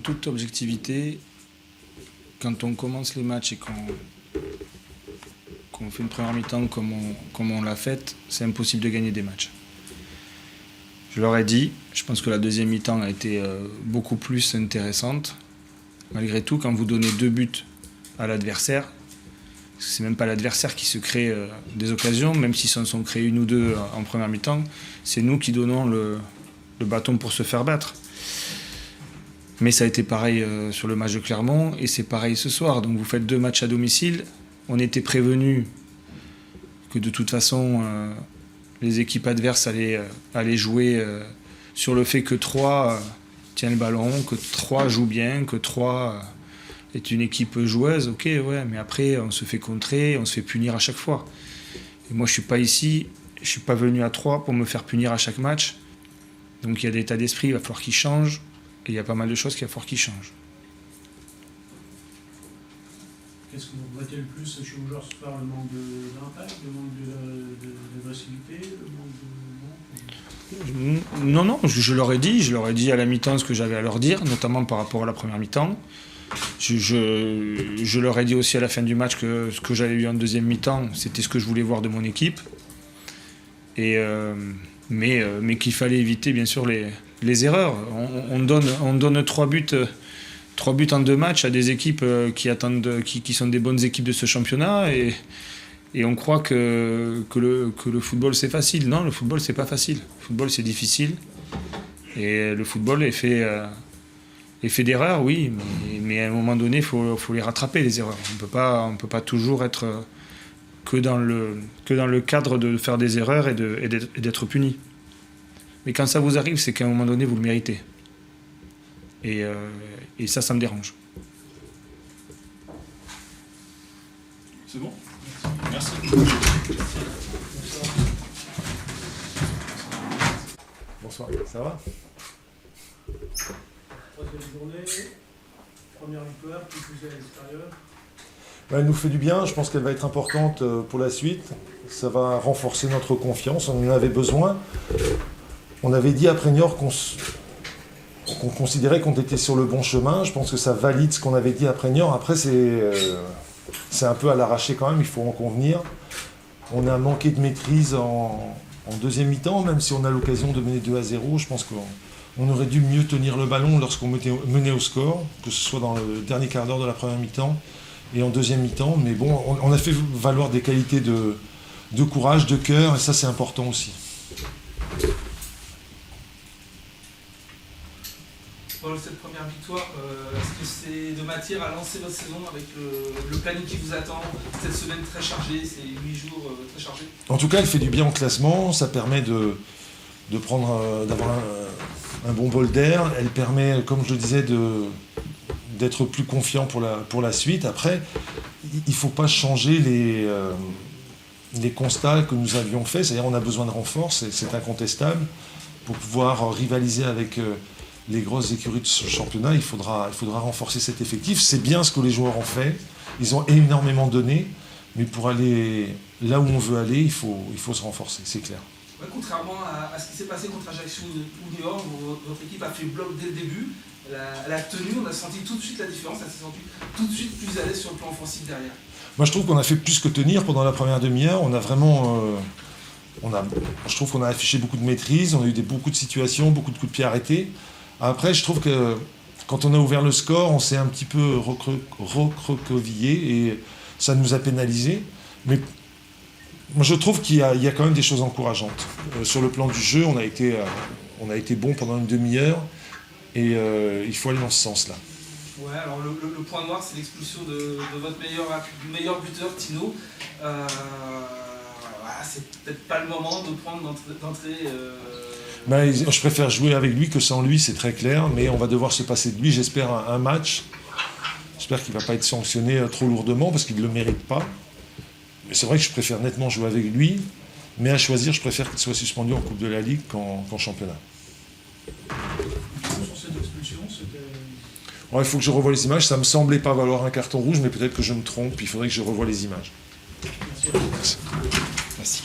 toute objectivité, quand on commence les matchs et qu'on fait une première mi-temps comme on l'a faite, c'est impossible de gagner des matchs. Je leur ai dit, je pense que la deuxième mi-temps a été beaucoup plus intéressante. Malgré tout, quand vous donnez 2 buts à l'adversaire, c'est même pas l'adversaire qui se crée des occasions, même s'ils s'en sont créés 1 ou 2 en première mi-temps, c'est nous qui donnons le bâton pour se faire battre. Mais ça a été pareil sur le match de Clermont et c'est pareil ce soir. Donc vous faites 2 matchs à domicile. On était prévenus que de toute façon les équipes adverses allaient jouer sur le fait que 3 tient le ballon, que 3 joue bien, que 3 est une équipe joueuse. Ok, ouais, mais après on se fait contrer, on se fait punir à chaque fois. Et moi je suis pas ici, je suis pas venu à 3 pour me faire punir à chaque match. Donc il y a des états d'esprit, il va falloir qu'ils changent. Et il y a pas mal de choses qu'il va falloir qu'ils changent. Qu'est-ce que vous regrettez le plus chez vos joueurs ce soir? Le manque d'impact, le manque d'agressivité, Non, je leur ai dit à la mi-temps ce que j'avais à leur dire, notamment par rapport à la première mi-temps. Je leur ai dit aussi à la fin du match que ce que j'avais eu en deuxième mi-temps, c'était ce que je voulais voir de mon équipe. Mais qu'il fallait éviter bien sûr les erreurs. On donne 3 buts en 2 matchs à des équipes qui sont des bonnes équipes de ce championnat et on croit que le football c'est facile. Non, le football c'est pas facile. Le football c'est difficile et le football est fait d'erreurs, oui, mais à un moment donné il faut les rattraper les erreurs. On peut pas toujours être que dans le cadre de faire des erreurs et d'être puni. Mais quand ça vous arrive, c'est qu'à un moment donné, vous le méritez. Et ça me dérange. C'est bon ? Merci. Bonsoir, ça va ? Troisième journée, première victoire, qui plus est à l'extérieur. Elle nous fait du bien, je pense qu'elle va être importante pour la suite. Ça va renforcer notre confiance, on en avait besoin. On avait dit après Niort qu'on considérait qu'on était sur le bon chemin. Je pense que ça valide ce qu'on avait dit après Niort. Après, c'est un peu à l'arraché quand même, il faut en convenir. On a manqué de maîtrise en deuxième mi-temps, même si on a l'occasion de mener 2-0. Je pense qu'on aurait dû mieux tenir le ballon lorsqu'on menait au score, que ce soit dans le dernier quart d'heure de la première mi-temps et en deuxième mi-temps. Mais bon, on a fait valoir des qualités de courage, de cœur, et ça c'est important aussi. Paul, cette première victoire, est-ce que c'est de matière à lancer votre saison avec le planning qui vous attend, cette semaine très chargée, ces 8 jours très chargés? En tout cas, elle fait du bien au classement, ça permet d'avoir un bon bol d'air, elle permet, comme je le disais, d'être plus confiant pour la suite. Après, il ne faut pas changer les constats que nous avions faits, c'est-à-dire on a besoin de renforts, c'est incontestable, pour pouvoir rivaliser avec les grosses écuries de ce championnat, il faudra renforcer cet effectif. C'est bien ce que les joueurs ont fait. Ils ont énormément donné, mais pour aller là où on veut aller, il faut se renforcer, c'est clair. Ouais, contrairement à ce qui s'est passé contre Ajaccio ou Niort, votre équipe a fait bloc dès le début. Elle a tenu, on a senti tout de suite la différence, elle s'est sentie tout de suite plus à l'aise sur le plan offensif derrière. Moi, je trouve qu'on a fait plus que tenir pendant la première demi-heure. On a vraiment... je trouve qu'on a affiché beaucoup de maîtrise, on a eu beaucoup de situations, beaucoup de coups de pied arrêtés. Après, je trouve que quand on a ouvert le score, on s'est un petit peu recroquevillé et ça nous a pénalisés. Mais moi, je trouve qu'il y a quand même des choses encourageantes. Sur le plan du jeu, on a été bon pendant une demi-heure et il faut aller dans ce sens-là. Ouais, alors le point noir, c'est l'expulsion de votre meilleur buteur, Tino. Voilà, c'est peut-être pas le moment de prendre d'entrée. Je préfère jouer avec lui que sans lui, c'est très clair, mais on va devoir se passer de lui, j'espère, un match. J'espère qu'il ne va pas être sanctionné trop lourdement parce qu'il ne le mérite pas. Mais c'est vrai que je préfère nettement jouer avec lui, mais à choisir, je préfère qu'il soit suspendu en Coupe de la Ligue qu'en championnat. Sur cette expulsion, c'était... Il faut que je revoie les images, ça ne me semblait pas valoir un carton rouge, mais peut-être que je me trompe, il faudrait que je revoie les images. Merci. Merci.